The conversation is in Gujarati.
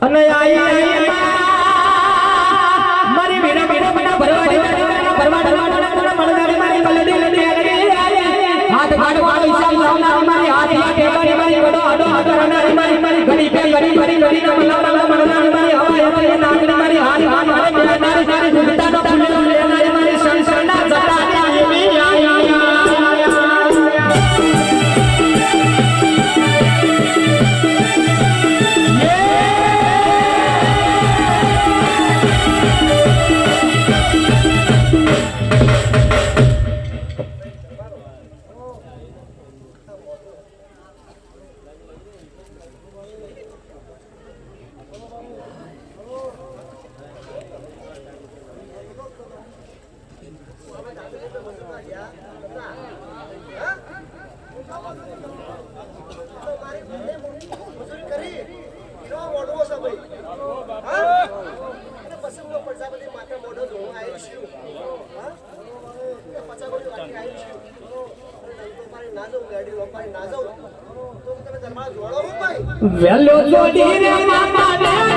અને મારી વીરા વીરા બના ભરવાડી મારી કલડી હાથ ગાડો ઈસા લાવના મારી હાથ ટેકાની મારી ગડો આડો આડો મારી ઘડી પે ઘડી મલા મારી હવા નાગરી મારી હાથ મારે મારી સુગતાનો ફૂલે લેનારી મારી સંસરના જતા એવી વેલો જોડી રે માતા